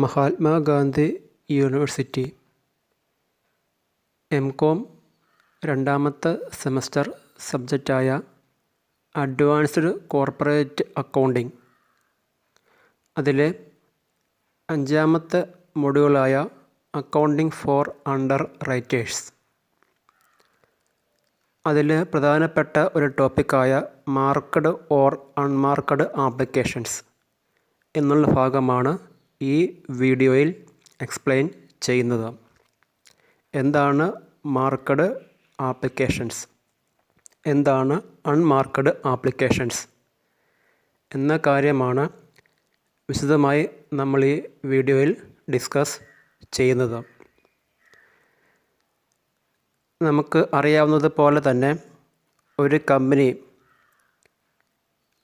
Mahatma Gandhi university എം.കോം രണ്ടാമത്തെ semester സബ്ജക്റ്റായ advanced corporate accounting അതിലെ അഞ്ചാമത്തെ മൊഡ്യൂളായ അക്കൗണ്ടിംഗ് ഫോർ അണ്ടർ റൈറ്റേഴ്സ് അതിൽ പ്രധാനപ്പെട്ട ഒരു ടോപ്പിക്കായ മാർക്കഡ് ഓർ അൺമാർക്കഡ് ആപ്ലിക്കേഷൻസ് എന്നുള്ള ഭാഗമാണ് ഈ വീഡിയോയിൽ എക്സ്പ്ലെയിൻ ചെയ്യുന്നത്. എന്താണ് മാർക്കഡ് ആപ്ലിക്കേഷൻസ്, എന്താണ് അൺമാർക്കഡ് ആപ്ലിക്കേഷൻസ് എന്ന കാര്യമാണ് വിശദമായി നമ്മൾ ഈ വീഡിയോയിൽ ഡിസ്കസ് ചെയ്യുന്നത്. നമുക്ക് അറിയാവുന്നത് പോലെ തന്നെ ഒരു കമ്പനി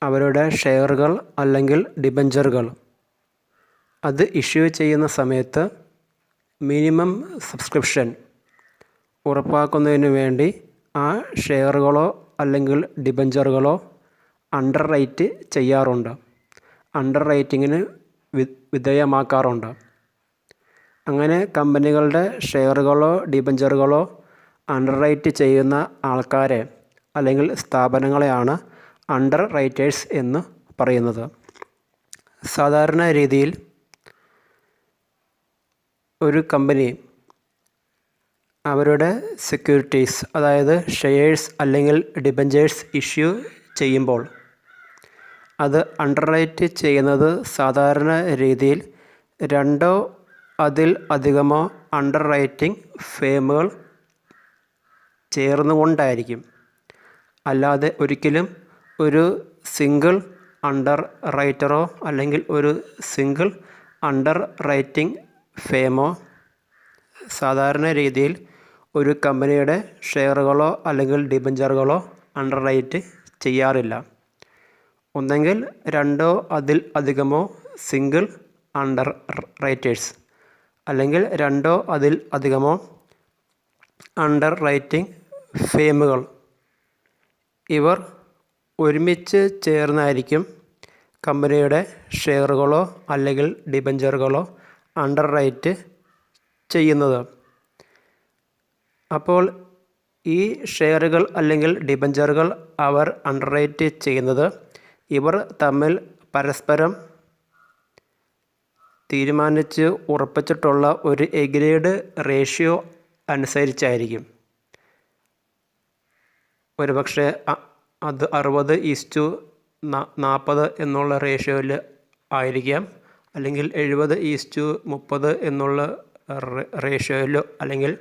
അവരുടെ ഷെയറുകൾ അല്ലെങ്കിൽ ഡിബഞ്ചറുകൾ അത് ഇഷ്യൂ ചെയ്യുന്ന സമയത്ത് മിനിമം സബ്സ്ക്രിപ്ഷൻ ഉറപ്പാക്കുന്നതിന് വേണ്ടി ആ ഷെയറുകളോ അല്ലെങ്കിൽ ഡിബഞ്ചറുകളോ അണ്ടർ റൈറ്റ് ചെയ്യാറുണ്ട്, അണ്ടർ റൈറ്റിങ്ങിന് വിധേയമാക്കാറുണ്ട്. അങ്ങനെ കമ്പനികളുടെ ഷെയറുകളോ ഡിബഞ്ചറുകളോ അണ്ടർ റൈറ്റ് ചെയ്യുന്ന ആൾക്കാരെ അല്ലെങ്കിൽ സ്ഥാപനങ്ങളെയാണ് അണ്ടർ റൈറ്റേഴ്സ് എന്ന് പറയുന്നത്. സാധാരണ രീതിയിൽ ഒരു കമ്പനി അവരുടെ സെക്യൂരിറ്റീസ്, അതായത് ഷെയർസ് അല്ലെങ്കിൽ ഡിബഞ്ചേഴ്സ് ഇഷ്യൂ ചെയ്യുമ്പോൾ അത് അണ്ടർ റൈറ്റ് ചെയ്യുന്നത് സാധാരണ രീതിയിൽ രണ്ടോ അതിൽ അധികമോ അണ്ടർ റൈറ്റിംഗ് ഫേമുകൾ ചേർന്നുകൊണ്ടായിരിക്കും. അല്ലാതെ ഒരിക്കലും ഒരു സിംഗിൾ അണ്ടർ റൈറ്ററോ അല്ലെങ്കിൽ ഒരു സിംഗിൾ അണ്ടർ റൈറ്റിംഗ് ഫേമോ സാധാരണ രീതിയിൽ ഒരു കമ്പനിയുടെ ഷെയറുകളോ അല്ലെങ്കിൽ ഡിബഞ്ചറുകളോ അണ്ടർ റൈറ്റ് ചെയ്യാറില്ല. ഒന്നെങ്കിൽ രണ്ടോ അതിൽ അധികമോ സിംഗിൾ അണ്ടർ റൈറ്റേഴ്സ് അല്ലെങ്കിൽ രണ്ടോ അതിൽ അധികമോ അണ്ടർ റൈറ്റിംഗ് ഫേമുകൾ ഇവർ ഒരുമിച്ച് ചേർന്നായിരിക്കും കമ്പനിയുടെ ഷെയറുകളോ അല്ലെങ്കിൽ ഡിബഞ്ചറുകളോ അണ്ടർ റൈറ്റ് ചെയ്യുന്നത്. അപ്പോൾ ഈ ഷെയറുകൾ അല്ലെങ്കിൽ ഡിബഞ്ചറുകൾ അവർ അണ്ടർ റൈറ്റ് ചെയ്യുന്നത് ഇവർ തമ്മിൽ പരസ്പരം തീരുമാനിച്ച് ഉറപ്പിച്ചിട്ടുള്ള ഒരു എഗ്രീഡ് റേഷ്യോ അനുസരിച്ചായിരിക്കും. ഒരുപക്ഷെ അത് 60:40 എന്നുള്ള റേഷ്യോയിൽ ആയിരിക്കാം, അല്ലെങ്കിൽ 70:30 എന്നുള്ള റേഷ്യോയിലോ അല്ലെങ്കിൽ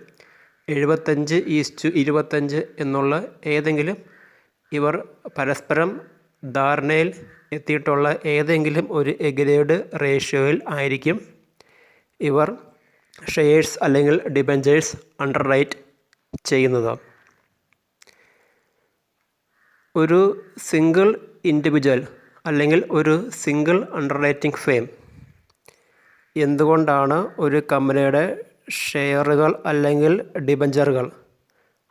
75:25 എന്നുള്ള ഏതെങ്കിലും ഇവർ പരസ്പരം ധാരണയിൽ എത്തിയിട്ടുള്ള ഏതെങ്കിലും ഒരു എഗ്രീഡ് റേഷ്യോയിൽ ആയിരിക്കും ഇവർ ഷെയർസ് അല്ലെങ്കിൽ ഡിബഞ്ചേഴ്സ് അണ്ടർ റൈറ്റ് ചെയ്യുന്നത്. ഒരു സിംഗിൾ ഇൻഡിവിജ്വൽ അല്ലെങ്കിൽ ഒരു സിംഗിൾ അണ്ടർ റൈറ്റിംഗ് ഫേം എന്തുകൊണ്ടാണ് ഒരു കമ്പനിയുടെ ഷെയറുകൾ അല്ലെങ്കിൽ ഡിബഞ്ചറുകൾ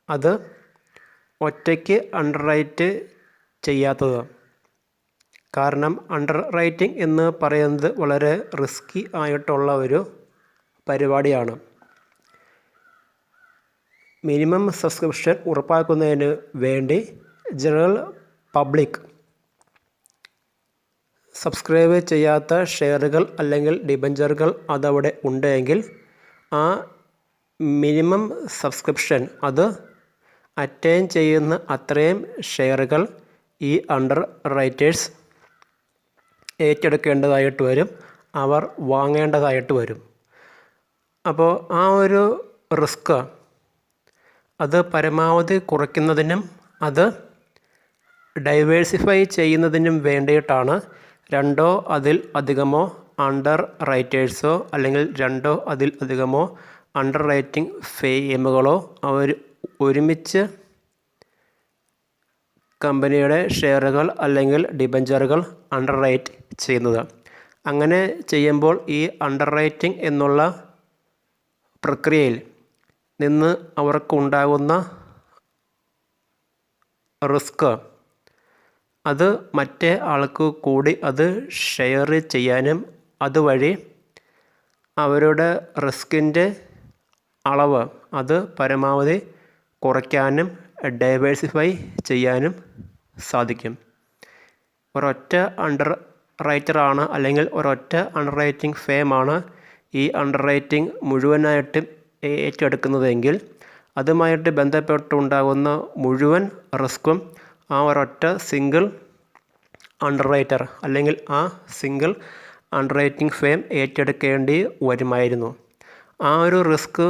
അത് ഒറ്റയ്ക്ക് അണ്ടർ റൈറ്റ് ചെയ്യാത്തത്? കാരണം അണ്ടർ റൈറ്റിംഗ് എന്ന് പറയുന്നത് വളരെ റിസ്കി ആയിട്ടുള്ള ഒരു പരിപാടിയാണ്. മിനിമം സബ്സ്ക്രിപ്ഷൻ ഉറപ്പാക്കുന്നതിന് വേണ്ടി ജനറൽ പബ്ലിക് സബ്സ്ക്രൈബ് ചെയ്യാത്ത ഷെയറുകൾ അല്ലെങ്കിൽ ഡിബഞ്ചറുകൾ അതവിടെ ഉണ്ടെങ്കിൽ ആ മിനിമം സബ്സ്ക്രിപ്ഷൻ അത് അറ്റൈൻ ചെയ്യുന്ന അത്രയും ഷെയറുകൾ ഈ അണ്ടർ റൈറ്റേഴ്സ് ഏറ്റെടുക്കേണ്ടതായിട്ട് വരും, അവർ വാങ്ങേണ്ടതായിട്ട് വരും. അപ്പോൾ ആ ഒരു റിസ്ക് അത് പരമാവധി കുറയ്ക്കുന്നതിനും അത് ഡൈവേഴ്സിഫൈ ചെയ്യുന്നതിനും വേണ്ടിയിട്ടാണ് രണ്ടോ അതിൽ അധികമോ അണ്ടർ റൈറ്റേഴ്സോ അല്ലെങ്കിൽ രണ്ടോ അതിൽ അധികമോ അണ്ടർ റൈറ്റിംഗ് ഫേമുകളോ അവർ ഒരുമിച്ച് കമ്പനിയുടെ ഷെയറുകൾ അല്ലെങ്കിൽ ഡിബഞ്ചറുകൾ അണ്ടർ റൈറ്റ് ചെയ്യുന്നത്. അങ്ങനെ ചെയ്യുമ്പോൾ ഈ അണ്ടർ റൈറ്റിംഗ് എന്നുള്ള പ്രക്രിയയിൽ നിന്ന് അവർക്കുണ്ടാകുന്ന റിസ്ക് അത് മറ്റേ ആൾക്ക് കൂടി അത് ഷെയർ ചെയ്യാനും അതുവഴി അവരുടെ റിസ്കിൻ്റെ അളവ് അത് പരമാവധി കുറയ്ക്കാനും ഡൈവേഴ്സിഫൈ ചെയ്യാനും സാധിക്കും. ഒരൊറ്റ അണ്ടർ റൈറ്ററാണ് അല്ലെങ്കിൽ ഒരൊറ്റ അണ്ടർ റൈറ്റിംഗ് ഫേമാണ് ഈ അണ്ടർ റൈറ്റിംഗ് മുഴുവനായിട്ടും ഏറ്റെടുക്കുന്നതെങ്കിൽ അതുമായിട്ട് ബന്ധപ്പെട്ടുണ്ടാകുന്ന മുഴുവൻ റിസ്ക്കും ആ ഒരൊറ്റ സിംഗിൾ അണ്ടർ റൈറ്റർ അല്ലെങ്കിൽ ആ സിംഗിൾ അണ്ടർ റൈറ്റിംഗ് ഫേം ഏറ്റെടുക്കേണ്ടി വരുമായിരുന്നു. ആ ഒരു റിസ്ക്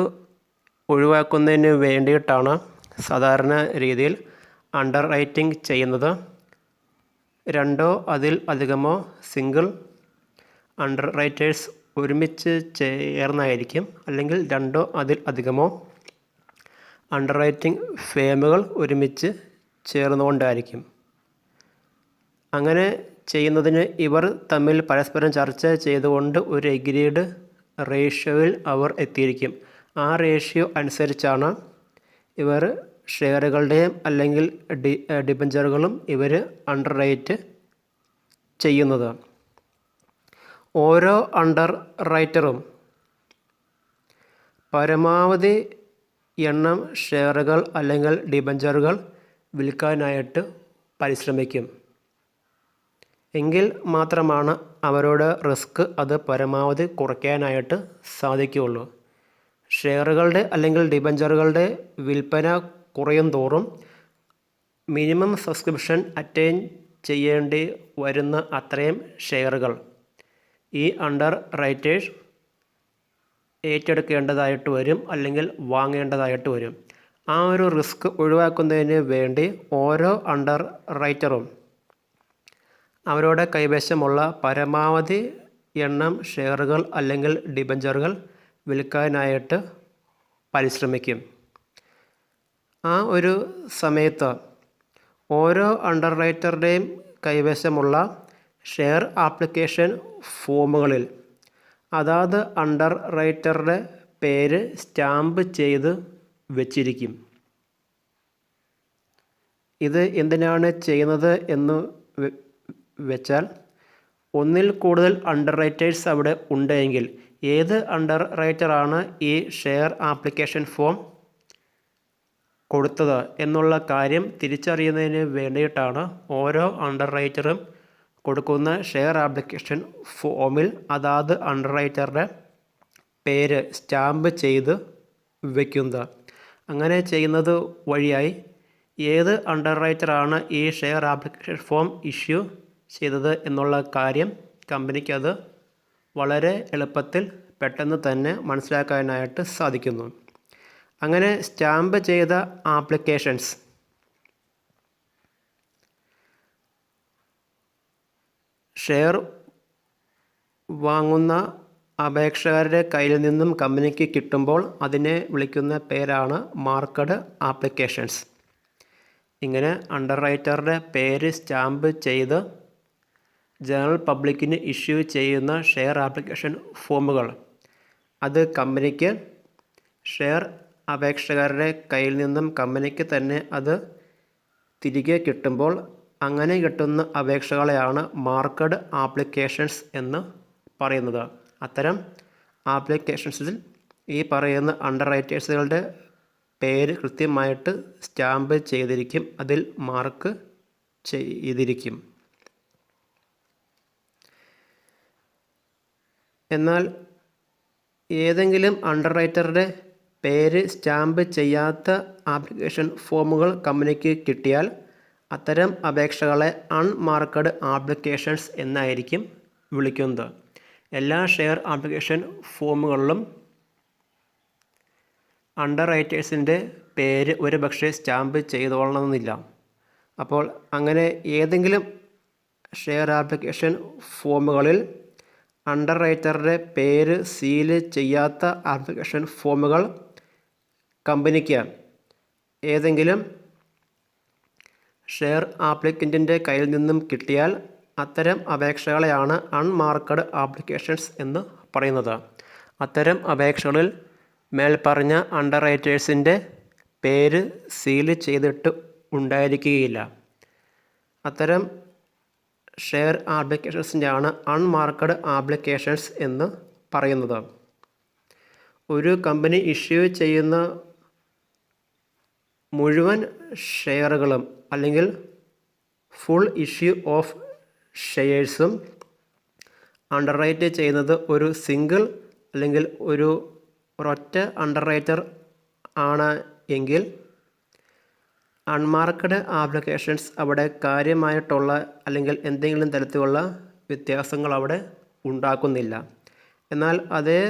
ഒഴിവാക്കുന്നതിന് വേണ്ടിയിട്ടാണ് സാധാരണ രീതിയിൽ അണ്ടർ റൈറ്റിംഗ് ചെയ്യുന്നത്. രണ്ടോ അതിൽ അധികമോ സിംഗിൾ അണ്ടർ റൈറ്റേഴ്സ് ഒരുമിച്ച് ചേർന്നായിരിക്കും, അല്ലെങ്കിൽ രണ്ടോ അതിൽ അധികമോ അണ്ടർ റൈറ്റിംഗ് ഫേമുകൾ ഒരുമിച്ച് ചേർന്നുകൊണ്ടായിരിക്കും. അങ്ങനെ ചെയ്യുന്നതിന് ഇവർ തമ്മിൽ പരസ്പരം ചർച്ച ചെയ്തുകൊണ്ട് ഒരു എഗ്രീഡ് റേഷ്യോയിൽ അവർ എത്തിയിരിക്കും. ആ റേഷ്യോ അനുസരിച്ചാണ് ഇവർ ഷെയറുകളുടെയും അല്ലെങ്കിൽ ഡിബഞ്ചറുകളും ഇവർ അണ്ടർ റൈറ്റ് ചെയ്യുന്നത്. ഓരോ അണ്ടർ റൈറ്ററും പരമാവധി എണ്ണം ഷെയറുകൾ അല്ലെങ്കിൽ ഡിബഞ്ചറുകൾ വിൽക്കാനായിട്ട് പരിശ്രമിക്കും. എങ്കിൽ മാത്രമാണ് അവരുടെ റിസ്ക് അത് പരമാവധി കുറയ്ക്കാനായിട്ട് സാധിക്കുകയുള്ളൂ. ഷെയറുകളുടെ അല്ലെങ്കിൽ ഡിബഞ്ചറുകളുടെ വിൽപ്പന കുറയും തോറും മിനിമം സബ്സ്ക്രിപ്ഷൻ അറ്റൈൻ ചെയ്യേണ്ടി വരുന്ന അത്രയും ഷെയറുകൾ ഈ അണ്ടർ റൈറ്റേഴ്സ് ഏറ്റെടുക്കേണ്ടതായിട്ട് വരും, അല്ലെങ്കിൽ വാങ്ങേണ്ടതായിട്ട് വരും. ആ ഒരു റിസ്ക് ഒഴിവാക്കുന്നതിന് വേണ്ടി ഓരോ അണ്ടർ റൈറ്ററും അവരുടെ കൈവശമുള്ള പരമാവധി എണ്ണം ഷെയറുകൾ അല്ലെങ്കിൽ ഡിബഞ്ചറുകൾ വിൽക്കാനായിട്ട് പരിശ്രമിക്കും. ആ ഒരു സമയത്ത് ഓരോ അണ്ടർ റൈറ്ററുടെയും കൈവശമുള്ള ഷെയർ ആപ്ലിക്കേഷൻ ഫോമുകളിൽ അതാത് അണ്ടർ റൈറ്ററുടെ പേര് സ്റ്റാമ്പ് ചെയ്ത് വച്ചിരിക്കും. ഇത് എന്തിനാണ് ചെയ്യുന്നത് എന്ന് വെച്ചാൽ, ഒന്നിൽ കൂടുതൽ അണ്ടർ റൈറ്റേഴ്സ് അവിടെ ഉണ്ടെങ്കിൽ ഏത് അണ്ടർ റൈറ്ററാണ് ഈ ഷെയർ ആപ്ലിക്കേഷൻ ഫോം കൊടുത്തത് എന്നുള്ള കാര്യം തിരിച്ചറിയുന്നതിന് വേണ്ടിയിട്ടാണ് ഓരോ അണ്ടർ റൈറ്ററും കൊടുക്കുന്ന ഷെയർ ആപ്ലിക്കേഷൻ ഫോമിൽ അതാത് അണ്ടർ റൈറ്ററുടെ പേര് സ്റ്റാമ്പ് ചെയ്ത് വയ്ക്കുന്നത്. അങ്ങനെ ചെയ്യുന്നത് വഴിയായി ഏത് അണ്ടർ റൈറ്ററാണ് ഈ ഷെയർ ആപ്ലിക്കേഷൻ ഫോം ഇഷ്യൂ ചെയ്തത് എന്നുള്ള കാര്യം കമ്പനിക്കത് വളരെ എളുപ്പത്തിൽ പെട്ടെന്ന് തന്നെ മനസ്സിലാക്കാനായിട്ട് സാധിക്കുന്നു. അങ്ങനെ സ്റ്റാമ്പ് ചെയ്ത ആപ്ലിക്കേഷൻസ് ഷെയർ വാങ്ങുന്ന അപേക്ഷകരുടെ കയ്യിൽ നിന്നും കമ്പനിക്ക് കിട്ടുമ്പോൾ അതിനെ വിളിക്കുന്ന പേരാണ് മാർക്കഡ് ആപ്ലിക്കേഷൻസ്. ഇങ്ങനെ അണ്ടർ റൈറ്ററുടെ പേര് സ്റ്റാമ്പ് ചെയ്ത് ജനറൽ പബ്ലിക്കിന് ഇഷ്യൂ ചെയ്യുന്ന ഷെയർ ആപ്ലിക്കേഷൻ ഫോമുകൾ അത് കമ്പനിക്ക് ഷെയർ അപേക്ഷകരുടെ കയ്യിൽ നിന്നും കമ്പനിക്ക് തന്നെ അത് തിരികെ കിട്ടുമ്പോൾ അങ്ങനെ കിട്ടുന്ന അപേക്ഷകളെയാണ് മാർക്കഡ് ആപ്ലിക്കേഷൻസ് എന്ന് പറയുന്നത്. അത്തരം ആപ്ലിക്കേഷൻസിൽ ഈ പറയുന്ന അണ്ടർ റൈറ്റേഴ്സുകളുടെ പേര് കൃത്യമായിട്ട് സ്റ്റാമ്പ് ചെയ്തിരിക്കും, അതിൽ മാർക്ക് ചെയ്തിരിക്കും. എന്നാൽ ഏതെങ്കിലും അണ്ടർ റൈറ്ററുടെ പേര് സ്റ്റാമ്പ് ചെയ്യാത്ത ആപ്ലിക്കേഷൻ ഫോമുകൾ കമ്പനിക്ക് കിട്ടിയാൽ അത്തരം അപേക്ഷകളെ അൺമാർക്കഡ് ആപ്ലിക്കേഷൻസ് എന്നായിരിക്കും വിളിക്കുന്നത്. എല്ലാ ഷെയർ ആപ്ലിക്കേഷൻ ഫോമുകളിലും അണ്ടർ റൈറ്റേഴ്സിൻ്റെ പേര് ഒരു പക്ഷേ സ്റ്റാമ്പ് ചെയ്തോളണമെന്നില്ല. അപ്പോൾ അങ്ങനെ ഏതെങ്കിലും ഷെയർ ആപ്ലിക്കേഷൻ ഫോമുകളിൽ അണ്ടർ റൈറ്ററുടെ പേര് സീല് ചെയ്യാത്ത ആപ്ലിക്കേഷൻ ഫോമുകൾ കമ്പനിക്ക് ഏതെങ്കിലും ഷെയർ ആപ്ലിക്കൻറ്റിൻ്റെ കയ്യിൽ നിന്നും കിട്ടിയാൽ അത്തരം അപേക്ഷകളെയാണ് അൺമാർക്കഡ് ആപ്ലിക്കേഷൻസ് എന്ന് പറയുന്നത്. അത്തരം അപേക്ഷകളിൽ മേൽപ്പറഞ്ഞ അണ്ടർ റൈറ്റേഴ്സിൻ്റെ പേര് സീല് ചെയ്തിട്ട് ഉണ്ടായിരിക്കുകയില്ല. അത്തരം ഷെയർ ആപ്ലിക്കേഷൻസിൻ്റെയാണ് അൺമാർക്കഡ് ആപ്ലിക്കേഷൻസ് എന്ന് പറയുന്നത്. ഒരു കമ്പനി ഇഷ്യൂ ചെയ്യുന്ന മുഴുവൻ ഷെയറുകളും അല്ലെങ്കിൽ ഫുൾ ഇഷ്യൂ ഓഫ് ഷെയർസും അണ്ടർറൈറ്റ് ചെയ്യുന്നത് ഒരു സിംഗിൾ അല്ലെങ്കിൽ ഒരൊറ്റ അണ്ടർറൈറ്റർ ആണ് എങ്കിൽ അൺമാർക്കഡ് ആപ്ലിക്കേഷൻസ് അവിടെ കാര്യമായിട്ടുള്ള അല്ലെങ്കിൽ എന്തെങ്കിലും തരത്തിലുള്ള വ്യത്യാസങ്ങൾ അവിടെ ഉണ്ടാക്കുന്നില്ല. എന്നാൽ അതേ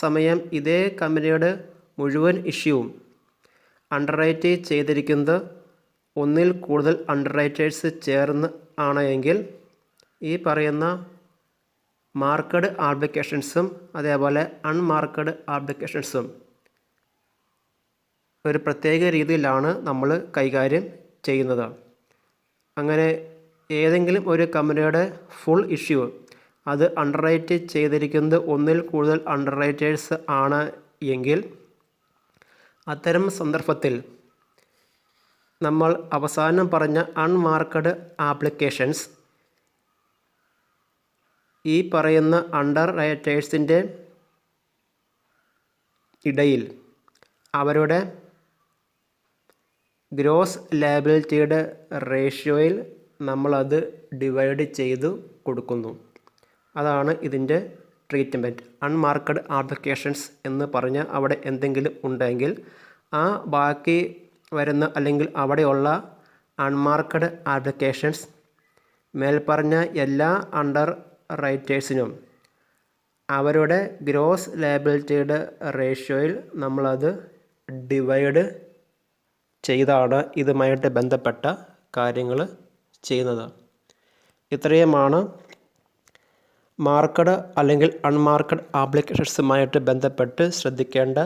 സമയം ഇതേ കമ്പനിയുടെ മുഴുവൻ ഇഷ്യൂവും അണ്ടർറൈറ്റ് ചെയ്തിരിക്കുന്നത് ഒന്നിൽ കൂടുതൽ അണ്ടർറൈറ്റേഴ്സ് ചേർന്ന് ആണ് എങ്കിൽ ഈ പറയുന്ന മാർക്കഡ് ആപ്ലിക്കേഷൻസും അതേപോലെ അൺമാർക്കഡ് ആപ്ലിക്കേഷൻസും ഒരു പ്രത്യേക രീതിയിലാണ് നമ്മൾ കൈകാര്യം ചെയ്യുന്നത്. അങ്ങനെ ഏതെങ്കിലും ഒരു കമ്പനിയുടെ ഫുൾ ഇഷ്യൂ അത് അണ്ടർറൈറ്റ് ചെയ്തിരിക്കുന്നത് ഒന്നിൽ കൂടുതൽ അണ്ടർറൈറ്റേഴ്സ് ആണ് എങ്കിൽ അത്തരം സന്ദർഭത്തിൽ നമ്മൾ അവസാനം പറഞ്ഞ അൺമാർക്കഡ് ആപ്ലിക്കേഷൻസ് ഈ പറയുന്ന അണ്ടർറൈറ്റേഴ്സിൻ്റെ ഇടയിൽ അവരുടെ ഗ്രോസ് ലയബിലിറ്റിയുടെ റേഷ്യോയിൽ നമ്മളത് ഡിവൈഡ് ചെയ്തു കൊടുക്കുന്നു. അതാണ് ഇതിൻ്റെ ട്രീറ്റ്മെൻറ്റ്. അൺമാർക്കഡ് ആപ്ലിക്കേഷൻസ് എന്ന് പറഞ്ഞ് അവിടെ എന്തെങ്കിലും ഉണ്ടെങ്കിൽ ആ ബാക്കി വരുന്ന അല്ലെങ്കിൽ അവിടെയുള്ള അൺമാർക്കഡ് ആപ്ലിക്കേഷൻസ് മേൽപ്പറഞ്ഞ എല്ലാ അണ്ടർറൈറ്റേഴ്സിനും അവരുടെ ഗ്രോസ് ലയബിലിറ്റിയുടെ റേഷ്യോയിൽ നമ്മളത് ഡിവൈഡ് ചെയ്താണ് ഇതുമായിട്ട് ബന്ധപ്പെട്ട കാര്യങ്ങൾ ചെയ്യുന്നത്. ഇത്രയുമാണ് മാർക്കഡ് അല്ലെങ്കിൽ അൺമാർക്കഡ് ആപ്ലിക്കേഷൻസുമായിട്ട് ബന്ധപ്പെട്ട് ശ്രദ്ധിക്കേണ്ട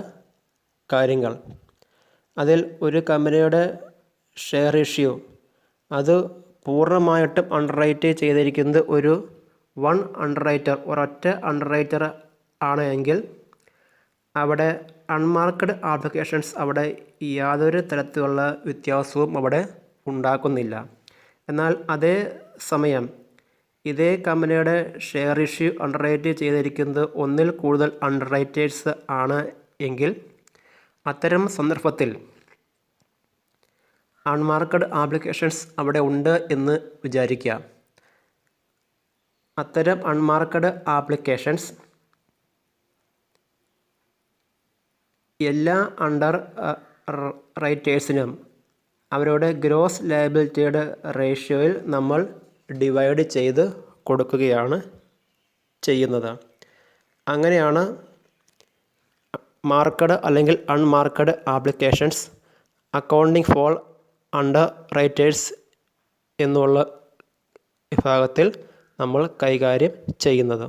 കാര്യങ്ങൾ. അതിൽ ഒരു കമ്പനിയുടെ ഷെയർ ഇഷ്യൂ അത് പൂർണ്ണമായിട്ടും അണ്ടർറൈറ്റ് ചെയ്തിരിക്കുന്നത് ഒരൊറ്റ അണ്ടർറൈറ്റർ ആണ് എങ്കിൽ അവിടെ അൺമാർക്കഡ് ആപ്ലിക്കേഷൻസ് അവിടെ യാതൊരു തരത്തിലുള്ള വ്യത്യാസവും അവിടെ ഉണ്ടാക്കുന്നില്ല. എന്നാൽ അതേ സമയം ഇതേ കമ്പനിയുടെ ഷെയർ ഇഷ്യൂ അണ്ടർറൈറ്റ് ചെയ്തിരിക്കുന്നത് ഒന്നിൽ കൂടുതൽ അണ്ടർറൈറ്റേഴ്സ് ആണ് എങ്കിൽ അത്തരം സന്ദർഭത്തിൽ അൺമാർക്കഡ് ആപ്ലിക്കേഷൻസ് അവിടെ ഉണ്ട് എന്ന് വിചാരിക്കുക. അത്തരം അൺമാർക്കഡ് ആപ്ലിക്കേഷൻസ് എല്ലാ അണ്ടർറൈറ്റേഴ്സിനും അവരുടെ ഗ്രോസ് ലയബിലിറ്റിയുടെ റേഷ്യോയിൽ നമ്മൾ ഡിവൈഡ് ചെയ്ത് കൊടുക്കുകയാണ് ചെയ്യുന്നത്. അങ്ങനെയാണ് മാർക്കഡ് അല്ലെങ്കിൽ അൺമാർക്കഡ് ആപ്ലിക്കേഷൻസ് അക്കൗണ്ടിങ് ഫോർ അണ്ടർറൈറ്റേഴ്സ് എന്നുള്ള വിഭാഗത്തിൽ നമ്മൾ കൈകാര്യം ചെയ്യുന്നത്.